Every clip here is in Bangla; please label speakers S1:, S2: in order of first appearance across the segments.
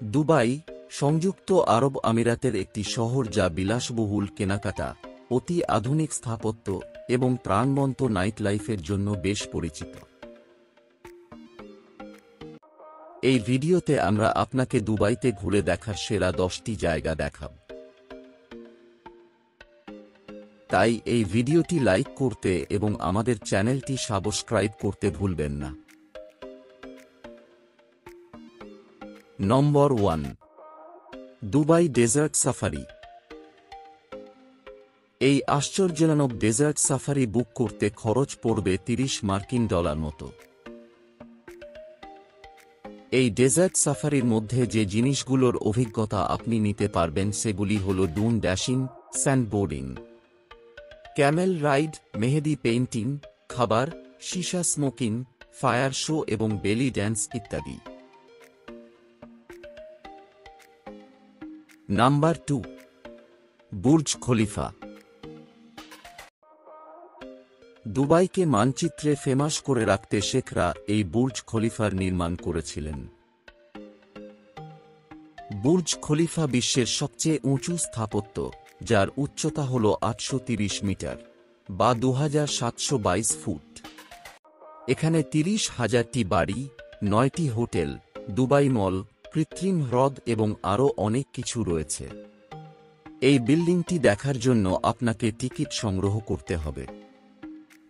S1: দুবাই, সংযুক্ত আরব আমিরাতের একটি শহর যা বিলাসবহুল কেনাকাটা, অতি আধুনিক স্থাপত্য এবং প্রাণবন্ত নাইটলাইফের জন্য বেশ পরিচিত। এই ভিডিওতে আমরা আপনাকে দুবাইতে ঘুরে দেখার সেরা 10টি জায়গা দেখাব। তাই এই ভিডিওটি লাইক করতে এবং আমাদের চ্যানেলটি সাবস্ক্রাইব করতে ভুলবেন না। নম্বর 1, দুবাই ডেজার্ট সাফারি। এই আশ্চর্যজনক ডেজার্ট সাফারি বুক করতে খরচ পড়বে $30 মতো। এই ডেজার্ট সাফারির মধ্যে যে জিনিসগুলোর অভিজ্ঞতা আপনি নিতে পারবেন সেগুলি হল ডুন ড্যাশিং, স্যান্ডবোর্ডিং, ক্যামেল রাইড, মেহেদি পেইন্টিং, খাবার, শিশা স্মোকিং, ফায়ার শো এবং বেলি ড্যান্স ইত্যাদি। Number 2, Burj Khalifa. দুবাইকে মানচিত্রে ফেমাস করে রাখতে শেখরা এই বুর্জ খলিফার নির্মাণ করেছিলেন। বুর্জ খলিফা বিশ্বের সবচেয়ে উঁচু স্থাপত্য, যার উচ্চতা হল 830 মিটার বা 2722 ফুট। এখানে 30,000টি বাড়ি, 9টি হোটেল, দুবাই মল, কৃত্রিম হ্রদ এবং আরও অনেক কিছু রয়েছে। এই বিল্ডিংটি দেখার জন্য আপনাকে টিকিট সংগ্রহ করতে হবে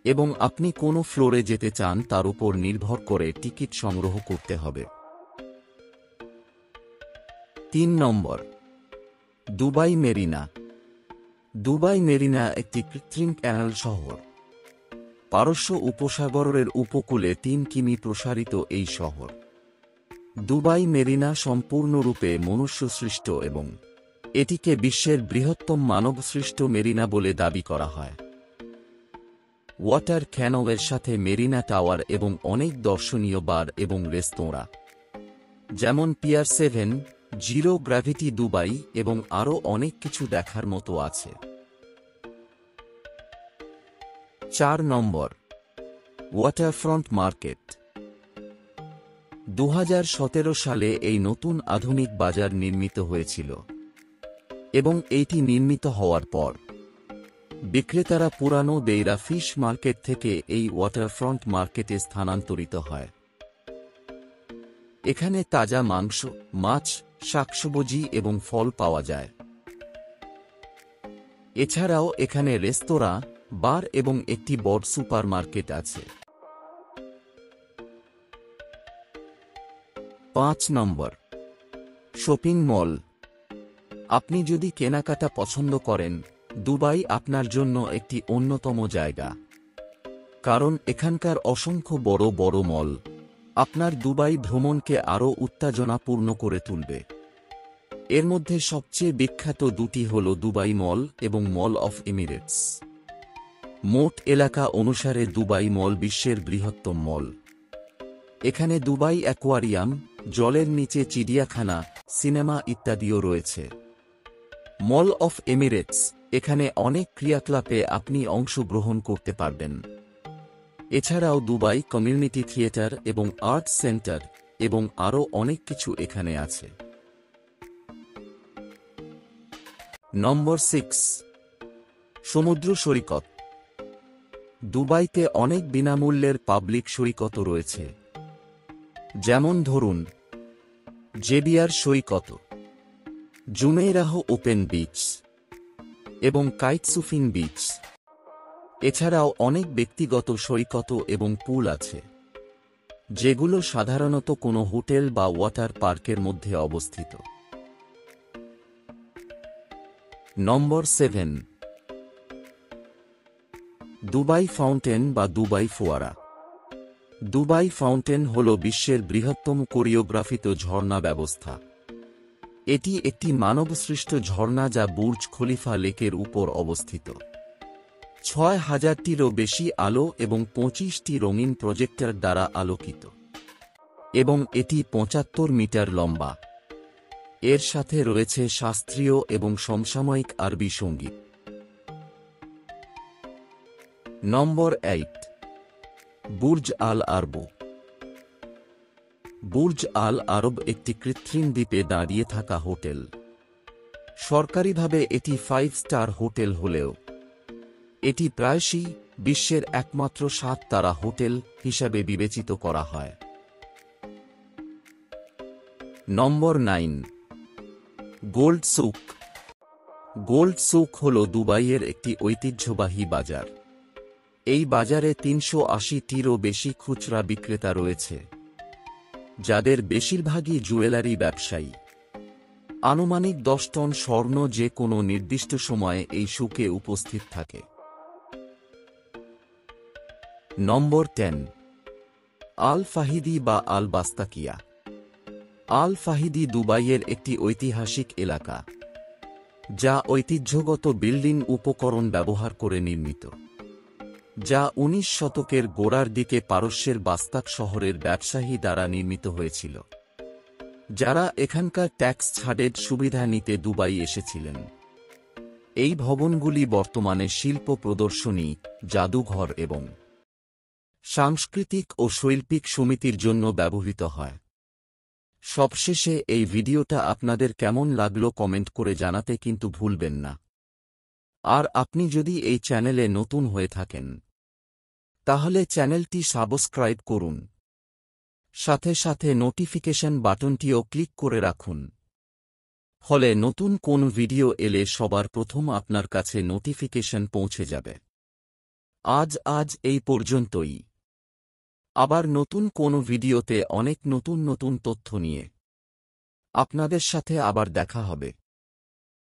S1: এবং আপনি কোন ফ্লোরে যেতে চান তার উপর নির্ভর করে টিকিট সংগ্রহ করতে হবে। 3 নম্বর, দুবাই মেরিনা। দুবাই মেরিনা একটি কৃত্রিম ক্যানাল শহর। পারস্য উপসাগরের উপকূলে 3 কিমি প্রসারিত এই শহর। দুবাই মেরিনা সম্পূর্ণরূপে মনুষ্যসৃষ্ট এবং এটিকে বিশ্বের বৃহত্তম মানবসৃষ্ট মেরিনা বলে দাবি করা হয়। ওয়াটার ক্যানোয়ের সাথে মেরিনা টাওয়ার এবং অনেক দর্শনীয় বার এবং রেস্তোরাঁ, যেমন পিয়ার 7, জিরো গ্র্যাভিটি দুবাই এবং আরও অনেক কিছু দেখার মতো আছে। 4 নম্বর, ওয়াটারফ্রন্ট মার্কেট। 2017 সালে এই নতুন আধুনিক বাজার নির্মিত হয়েছিল এবং এইটি নির্মিত হওয়ার পর বিক্রেতারা পুরানো দেইরা ফিশ মার্কেট থেকে এই ওয়াটারফ্রন্ট মার্কেটে স্থানান্তরিত হয়। এখানে তাজা মাংস, মাছ, শাকসবজি এবং ফল পাওয়া যায়। এছাড়াও এখানে রেস্তোরাঁ, বার এবং একটি বড় সুপারমার্কেট আছে। 5 নম্বর, শপিং মল। আপনি যদি কেনাকাটা পছন্দ করেন, দুবাই আপনার জন্য একটি অন্যতম জায়গা, কারণ এখানকার অসংখ্য বড় বড় মল আপনার দুবাই ভ্রমণকে আরও উত্তেজনাপূর্ণ করে তুলবে। এর মধ্যে সবচেয়ে বিখ্যাত দুটি হল দুবাই মল এবং মল অফ এমিরেটস। মোট এলাকা অনুসারে দুবাই মল বিশ্বের বৃহত্তম মল। এখানে দুবাই অ্যাকোয়ারিয়াম, জলের নিচে চিড়িয়াখানা, সিনেমা ইত্যাদিও রয়েছে। মল অফ এমিরেটস, এখানে অনেক ক্রিয়াকলাপে আপনি অংশগ্রহণ করতে পারবেন। এছাড়াও দুবাই কমিউনিটি থিয়েটার এবং আর্ট সেন্টার এবং আরও অনেক কিছু এখানে আছে। নম্বর 6, সমুদ্র সৈকত। দুবাইতে অনেক বিনামূল্যের পাবলিক সৈকত রয়েছে, যেমন ধরুন জেবিয়ার সৈকত, জুমেইরাহ ওপেন বিচ এবং কাইটসুফিন বিচ। এছাড়াও অনেক ব্যক্তিগত সৈকত এবং পুল আছে, যেগুলো সাধারণত কোনো হোটেল বা ওয়াটার পার্কের মধ্যে অবস্থিত। নম্বর 7, দুবাই ফাউন্টেন বা দুবাই ফোয়ারা। দুবাই ফাউন্টেন হল বিশ্বের বৃহত্তম কোরিওগ্রাফিত ঝর্ণা ব্যবস্থা। এটি একটি মানবসৃষ্ট ঝর্ণা যা বুর্জ খলিফা লেকের উপর অবস্থিত। 6,000টিরও বেশি আলো এবং 25টি রঙিন প্রজেক্টর দ্বারা আলোকিত এবং এটি 75 মিটার লম্বা। এর সাথে রয়েছে শাস্ত্রীয় এবং সমসাময়িক আরবি সঙ্গীত। নম্বর 8, বুর্জ আল আরব। বুর্জ আল আরব একটি কৃত্রিম দ্বীপে দাঁড়িয়ে থাকা হোটেল। সরকারিভাবে এটি 5 স্টার হোটেল হলেও এটি প্রায়শই বিশ্বের একমাত্র 7 তারা হোটেল হিসাবে বিবেচিত করা হয়। নম্বর 9, গোল্ড সুক। গোল্ড সুক হল দুবাইয়ের একটি ঐতিহ্যবাহী বাজার। এই বাজারে 380-টিরও বেশি খুচরা বিক্রেতা রয়েছে, যাদের বেশিরভাগই জুয়েলারি ব্যবসায়ী। আনুমানিক 10 টন স্বর্ণ যে কোনো নির্দিষ্ট সময়ে এই সুকে উপস্থিত থাকে। নম্বর 10, আল ফাহিদি বা আল বাস্তাকিয়া। আল ফাহিদি দুবাইয়ের একটি ঐতিহাসিক এলাকা, যা ঐতিহ্যগত বিল্ডিং উপকরণ ব্যবহার করে নির্মিত, যা 19 শতকের গোড়ার দিকে পারস্যের বাস্তাক শহরের ব্যবসায়ী দ্বারা নির্মিত হয়েছিল, যারা এখানকার ট্যাক্স ছাড়ের সুবিধা নিতে দুবাই এসেছিলেন। এই ভবনগুলি বর্তমানে শিল্প প্রদর্শনী, জাদুঘর এবং সাংস্কৃতিক ও শৈল্পিক সমিতির জন্য ব্যবহৃত হয়। সবশেষে এই ভিডিওটা আপনাদের কেমন লাগলো কমেন্ট করে জানাতে কিন্তু ভুলবেন না। আর আপনি যদি এই চ্যানেলে নতুন হয়ে থাকেন, তাহলে চ্যানেলটি সাবস্ক্রাইব করুন, সাথে সাথে নোটিফিকেশন বাটনটিও ক্লিক করে রাখুন, ফলে নতুন কোন ভিডিও এলে সবার প্রথম আপনার কাছে নোটিফিকেশন পৌঁছে যাবে। আজ এই পর্যন্তই। আবার নতুন কোন ভিডিওতে অনেক নতুন তথ্য নিয়ে আপনাদের সাথে আবার দেখা হবে।